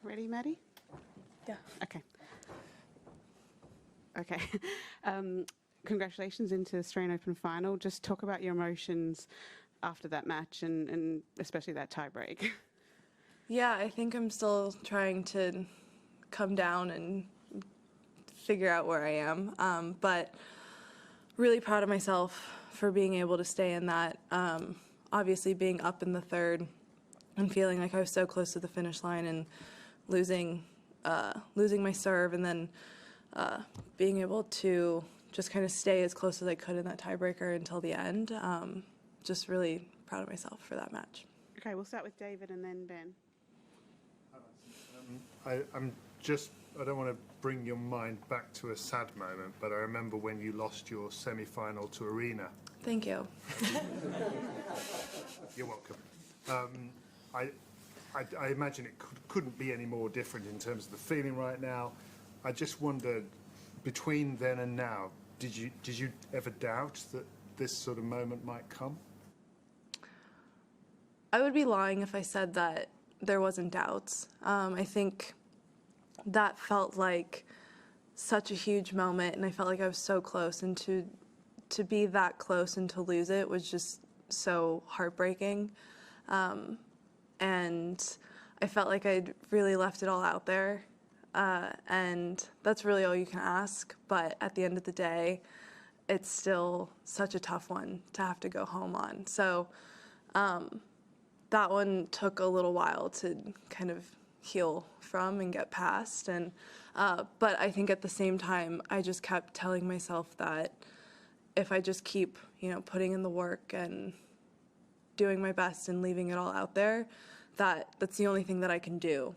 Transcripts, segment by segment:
Ready, Maddie? Yeah. Okay. Okay. Congratulations into the Australian Open final. Just talk about your emotions after that match and especially that tie break. Yeah, I think I'm still trying to come down and figure out where I am, but really proud of myself for being able to stay in that. Obviously being up in the third and feeling like I was so close to the finish line and losing my serve, and then being able to just kind of stay as close as I could in that tiebreaker until the end. Just really proud of myself for that match. Okay, we'll start with David and then Ben. I don't want to bring your mind back to a sad moment, but I remember when you lost your semi-final to Aryna. Thank you. You're welcome. I imagine it couldn't be any more different in terms of the feeling right now. I just wondered, between then and now, did you ever doubt that this sort of moment might come? I would be lying if I said that there wasn't doubts. I think that felt like such a huge moment, and I felt like I was so close, and to be that close and to lose it was just so heartbreaking. And I felt like I'd really left it all out there, and that's really all you can ask. But at the end of the day, it's still such a tough one to have to go home on. So that one took a little while to kind of heal from and get past. And but I think at the same time, I just kept telling myself that if I just keep, putting in the work and doing my best and leaving it all out there, that's the only thing that I can do,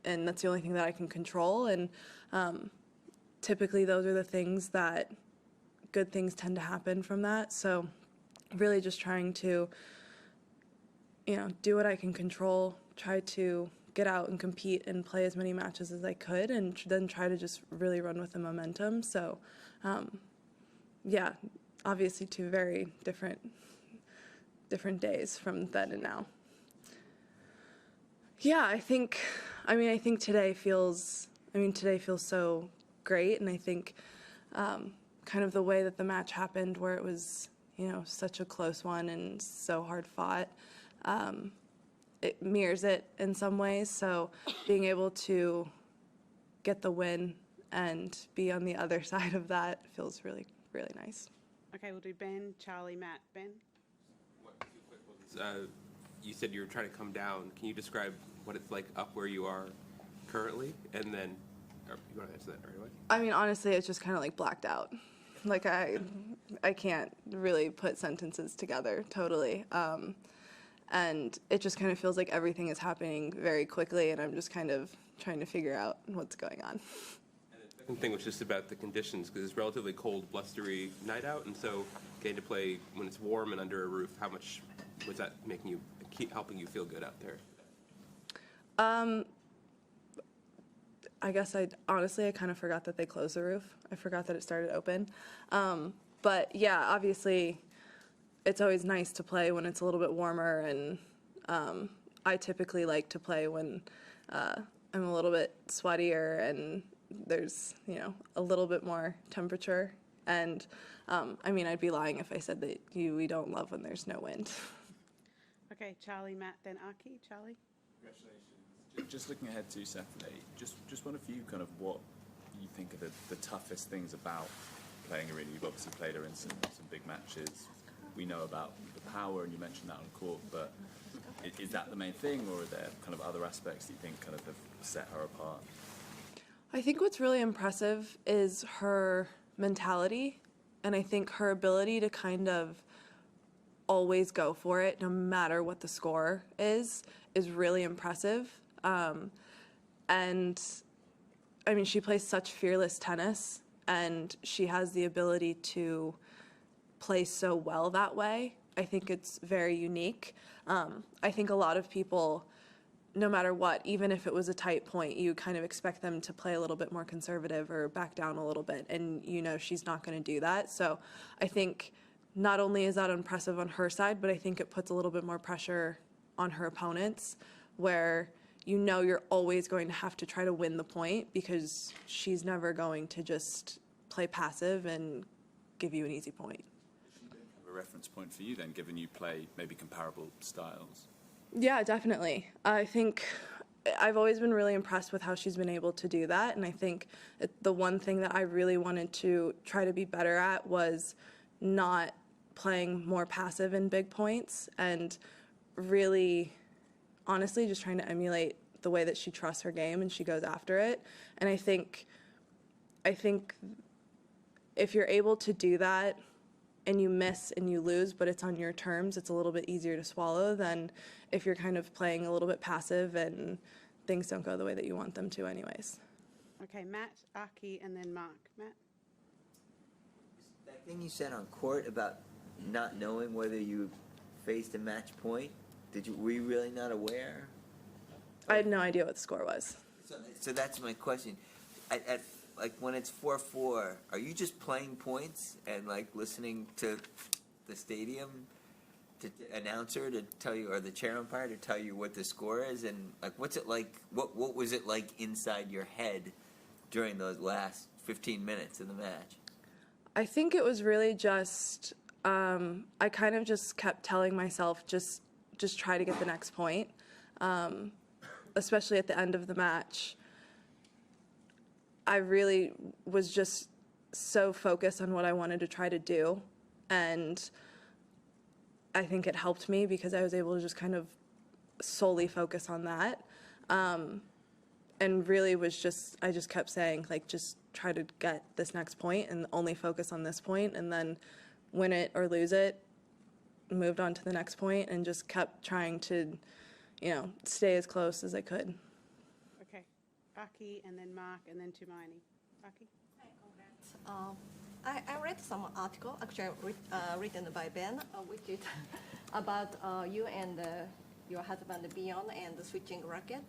and that's the only thing that I can control. And typically those are the things that good things tend to happen from that. So really just trying to, do what I can control, try to get out and compete and play as many matches as I could, and then try to just really run with the momentum. So yeah, obviously two very different days from then and now. Yeah, I think today feels so great, and I think kind of the way that the match happened, where it was, such a close one and so hard fought, it mirrors it in some ways. So being able to get the win and be on the other side of that feels really, really nice. Okay, we'll do Ben, Charlie, Matt. Ben? Two quick ones. You said you were trying to come down. Can you describe what it's like up where you are currently? And then, you want to answer that right away? I mean, honestly, it's just kind of like blacked out. Like I can't really put sentences together totally. And it just kind of feels like everything is happening very quickly, and I'm just kind of trying to figure out what's going on. And the second thing was just about the conditions, because it's a relatively cold, blustery night out, and so getting to play when it's warm and under a roof, how much was that helping you feel good out there? I guess I kind of forgot that they closed the roof. I forgot that it started open. But yeah, obviously it's always nice to play when it's a little bit warmer, and I typically like to play when I'm a little bit sweatier and there's, a little bit more temperature. And I'd be lying if I said that we don't love when there's no wind. Okay, Charlie, Matt, then Aki. Charlie? Congratulations. Just looking ahead to Saturday, just wonder for you kind of what you think are the toughest things about playing Aryna. You've obviously played her in some big matches. We know about the power, and you mentioned that on court, but is that the main thing, or are there kind of other aspects that you think kind of have set her apart? I think what's really impressive is her mentality, and I think her ability to kind of always go for it no matter what the score is really impressive. And she plays such fearless tennis, and she has the ability to play so well that way. I think it's very unique. I think a lot of people, no matter what, even if it was a tight point, you kind of expect them to play a little bit more conservative or back down a little bit, and she's not going to do that. So I think not only is that impressive on her side, but I think it puts a little bit more pressure on her opponents, where you know you're always going to have to try to win the point because she's never going to just play passive and give you an easy point. A reference point for you then, given you play maybe comparable styles? Yeah, definitely. I think I've always been really impressed with how she's been able to do that, and I think the one thing that I really wanted to try to be better at was not playing more passive in big points and really, honestly, just trying to emulate the way that she trusts her game and she goes after it. And I think if you're able to do that and you miss and you lose, but it's on your terms, it's a little bit easier to swallow than if you're kind of playing a little bit passive and things don't go the way that you want them to anyways. Okay, Matt, Aki, and then Mark. Matt? That thing you said on court about not knowing whether you faced a match point, were you really not aware? I had no idea what the score was. So that's my question. Like when it's 4-4, are you just playing points and like listening to the stadium announcer to tell you, or the chair umpire to tell you what the score is, and like what's it like? What was it like inside your head during those last 15 minutes of the match? I think it was really just I kind of just kept telling myself just try to get the next point, especially at the end of the match. I really was just so focused on what I wanted to try to do, and I think it helped me because I was able to just kind of solely focus on that, and really I just kept saying, like, just try to get this next point and only focus on this point, and then win it or lose it, moved on to the next point, and just kept trying to, stay as close as I could. Okay, Aki, and then Mark, and then Tumaini. Aki? Hi, congrats. I read some article, actually written by Ben, which is about you and your husband Beyond and the switching racket.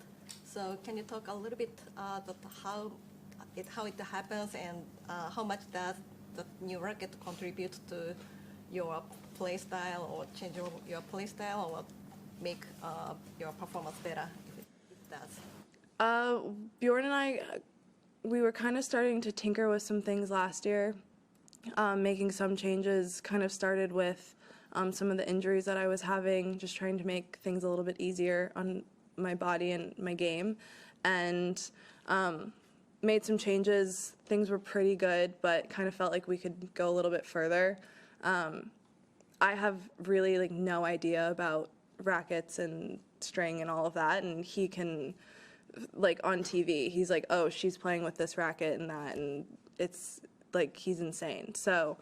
So can you talk a little bit about how it happens and how much does the new racket contribute to your play style or change your play style or make your performance better if it does? Bjorn and I, we were kind of starting to tinker with some things last year, making some changes. Kind of started with some of the injuries that I was having, just trying to make things a little bit easier on my body and my game, and made some changes. Things were pretty good, but kind of felt like we could go a little bit further. I have really no idea about rackets and string and all of that, and he can, on TV, he's like, oh, she's playing with this racket and that, and it's like he's insane. So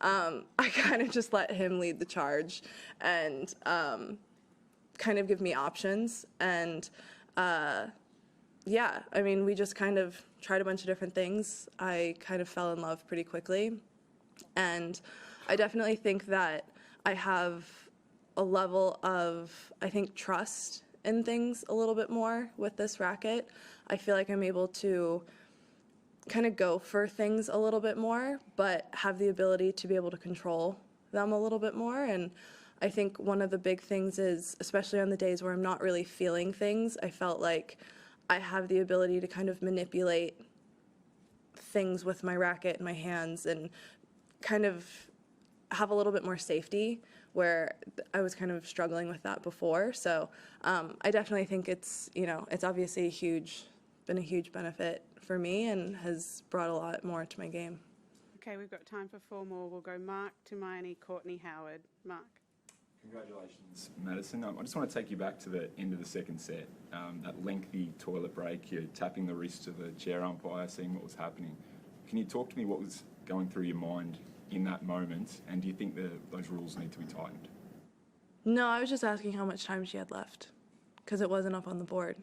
I kind of just let him lead the charge and kind of give me options. And yeah, I mean, we just kind of tried a bunch of different things. I kind of fell in love pretty quickly, and I definitely think that I have a level of, I think, trust in things a little bit more with this racket. I feel like I'm able to kind of go for things a little bit more, but have the ability to be able to control them a little bit more. And I think one of the big things is, especially on the days where I'm not really feeling things, I felt like I have the ability to kind of manipulate things with my racket and my hands and kind of have a little bit more safety, where I was kind of struggling with that before. So I definitely think it's obviously been a huge benefit for me and has brought a lot more to my game. Okay, we've got time for 4 more. We'll go Mark, Tumaini, Courtney, Howard. Mark. Congratulations, Madison. I just want to take you back to the end of the second set, that lengthy toilet break. You're tapping the wrist to the chair umpire, seeing what was happening. Can you talk to me what was going through your mind in that moment, and do you think those rules need to be tightened? No, I was just asking how much time she had left, because it wasn't up on the board.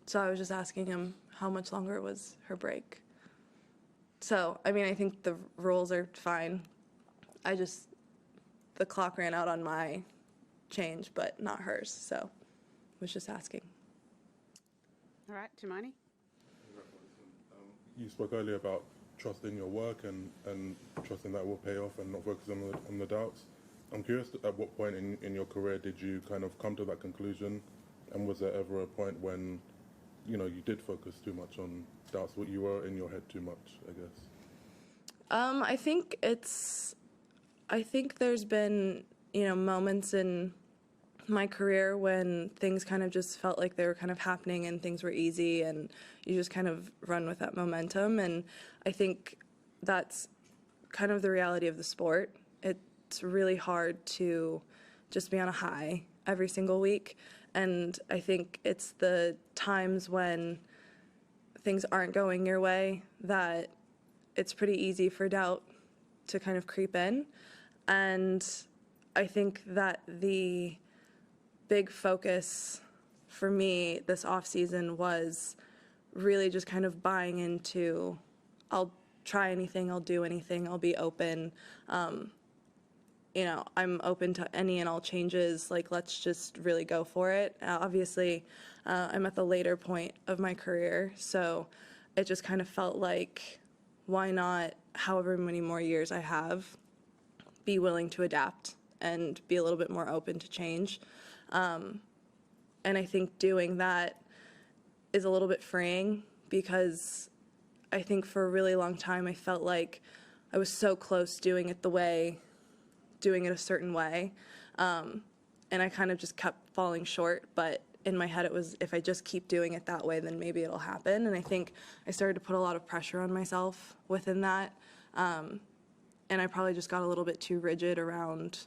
So I was just asking him how much longer was her break. So, I mean, I think the rules are fine. The clock ran out on my change, but not hers, so was just asking. All right, Tumaini. You spoke earlier about trusting your work and trusting that will pay off and not focusing on the doubts. I'm curious, at what point in your career did you kind of come to that conclusion And was there ever a point when, you know, you did focus too much on darts? What you were in your head too much, I guess. I think there's been, moments in my career when things kind of just felt like they were kind of happening and things were easy and you just kind of run with that momentum. And I think that's kind of the reality of the sport. It's really hard to just be on a high every single week. And I think it's the times when things aren't going your way that it's pretty easy for doubt to kind of creep in. And I think that the big focus for me this off season was really just kind of buying into, I'll try anything, I'll do anything, I'll be open. I'm open to any and all changes. Like, let's just really go for it. Obviously, I'm at the later point of my career, so it just kind of felt like, why not, however many more years I have, be willing to adapt and be a little bit more open to change. And I think doing that is a little bit freeing, because I think for a really long time I felt like I was so close doing it a certain way. And I kind of just kept falling short, but in my head it was, if I just keep doing it that way, then maybe it'll happen. And I think I started to put a lot of pressure on myself within that. And I probably just got a little bit too rigid around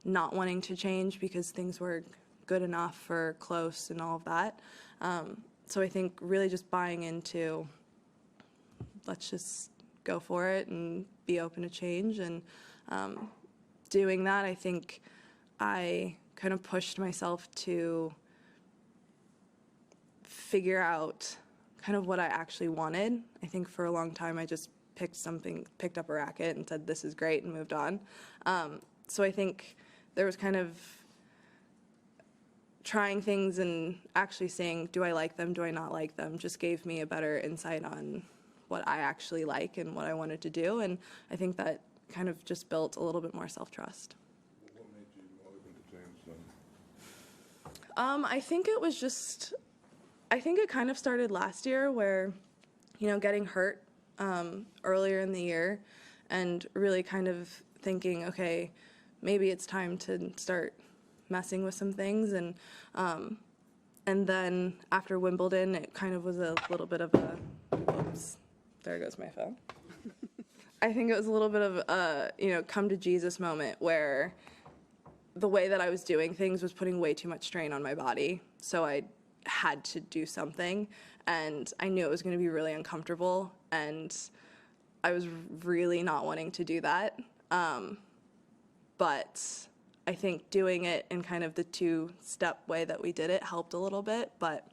not wanting to change because things were good enough or close and all of that. So I think really just buying into, let's just go for it and be open to change. And doing that, I think I kind of pushed myself to figure out kind of what I actually wanted. I think for a long time I just picked up a racket and said, this is great, and moved on. So I think there was kind of trying things and actually saying, do I like them, do I not like them, just gave me a better insight on what I actually like and what I wanted to do. And I think that kind of just built a little bit more self-trust. What made you more open to change then? I think it kind of started last year where, getting hurt earlier in the year and really kind of thinking, okay, maybe it's time to start messing with some things. And then after Wimbledon, it kind of was a little bit of a, oops, there goes my phone. I think it was a little bit of a, come to Jesus moment where the way that I was doing things was putting way too much strain on my body. So I had to do something, and I knew it was going to be really uncomfortable, and I was really not wanting to do that. But I think doing it in kind of the two-step way that we did it helped a little bit. But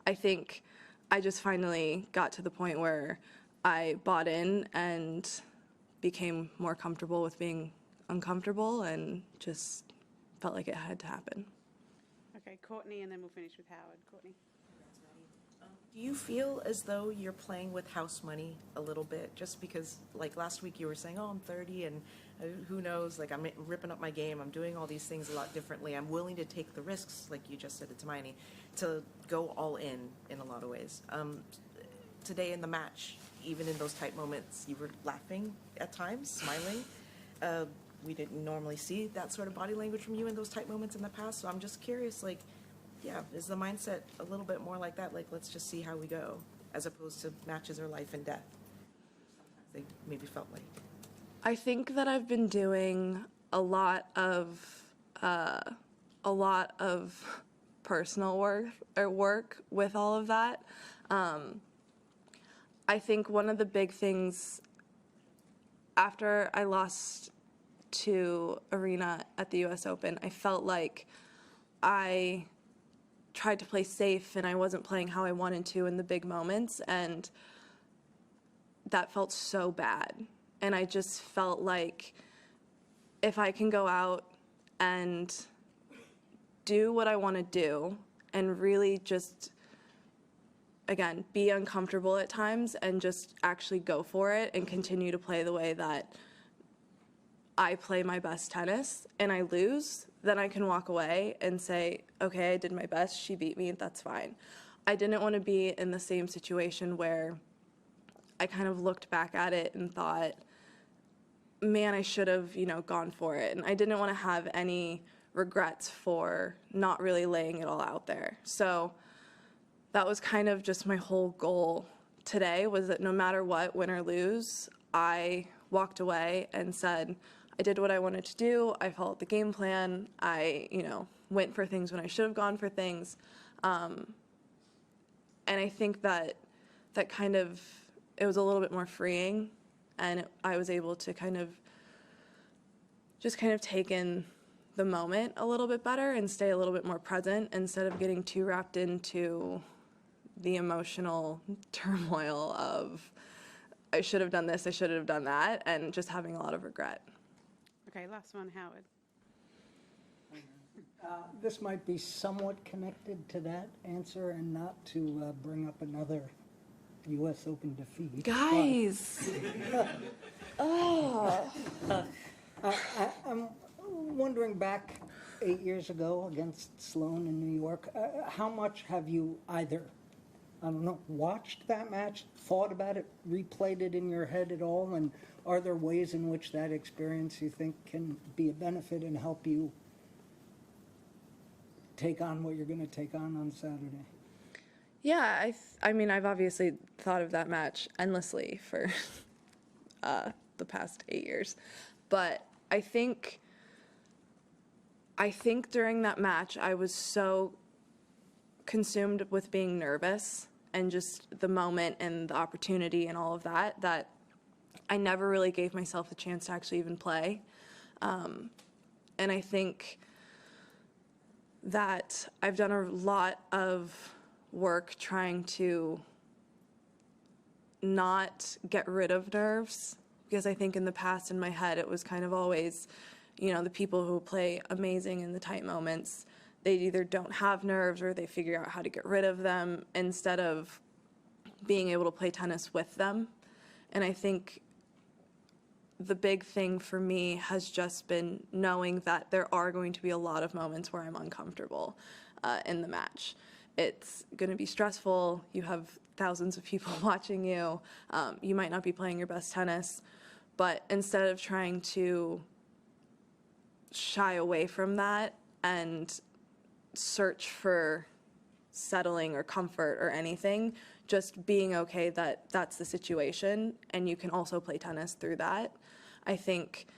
I think I just finally got to the point where I bought in and became more comfortable with being uncomfortable, and just felt like it had to happen. Okay, Courtney, and then we'll finish with Howard. Courtney. Do you feel as though you're playing with house money a little bit? Just because, like last week you were saying, oh, I'm 30 and who knows, like I'm ripping up my game, I'm doing all these things a lot differently. I'm willing to take the risks, like you just said to Hermione, to go all in a lot of ways. Today in the match, even in those tight moments, you were laughing at times, smiling. We didn't normally see that sort of body language from you in those tight moments in the past. So I'm just curious, like, yeah, is the mindset a little bit more like that? Like, let's just see how we go, as opposed to matches or life and death. They maybe felt like. I think that I've been doing a lot of personal work with all of that. I think one of the big things after I lost to Aryna at the US Open, I felt like I tried to play safe and I wasn't playing how I wanted to in the big moments, and that felt so bad. And I just felt like if I can go out and do what I want to do and really just, again, be uncomfortable at times and just actually go for it and continue to play the way that I play my best tennis and I lose, then I can walk away and say, okay, I did my best, she beat me, that's fine. I didn't want to be in the same situation where I kind of looked back at it and thought, man, I should have, gone for it. And I didn't want to have any regrets for not really laying it all out there. So that was kind of just my whole goal today, was that no matter what, win or lose, I walked away and said, I did what I wanted to do. I followed the game plan. I, went for things when I should have gone for things. And I think that kind of, it was a little bit more freeing, and I was able to kind of take in the moment a little bit better and stay a little bit more present instead of getting too wrapped into the emotional turmoil of, I should have done this, I should have done that, and just having a lot of regret. Okay, last one, Howard. This might be somewhat connected to that answer, and not to bring up another U.S. Open defeat. Guys! I'm wondering, back 8 years ago against Sloane in New York, how much have you either, watched that match, thought about it, replayed it in your head at all, and are there ways in which that experience you think can be a benefit and help you take on what you're going to take on Saturday? Yeah, I mean, I've obviously thought of that match endlessly for the past 8 years. But I think during that match, I was so consumed with being nervous and just the moment and the opportunity and all of that, that I never really gave myself the chance to actually even play. And I think that I've done a lot of work trying to not get rid of nerves, because I think in the past, in my head, it was kind of always, the people who play amazing in the tight moments, they either don't have nerves or they figure out how to get rid of them instead of being able to play tennis with them. And I think the big thing for me has just been knowing that there are going to be a lot of moments where I'm uncomfortable in the match. It's going to be stressful. You have thousands of people watching you. You might not be playing your best tennis. But instead of trying to shy away from that and search for settling or comfort or anything, just being okay that that's the situation and you can also play tennis through that, I think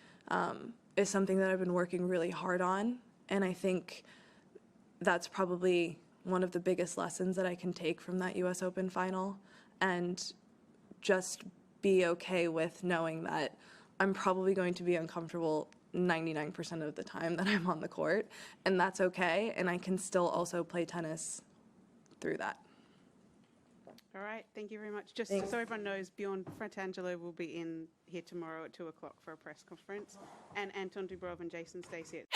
is something that I've been working really hard on. And I think that's probably one of the biggest lessons that I can take from that US Open final, and just be okay with knowing that I'm probably going to be uncomfortable 99% of the time that I'm on the court, and that's okay, and I can still also play tennis through that. All right, thank you very much. Just Thanks. so everyone knows, Bjorn Fratangelo will be in here tomorrow at 2 o'clock for a press conference, and Anton Dubrov and Jason Stacey at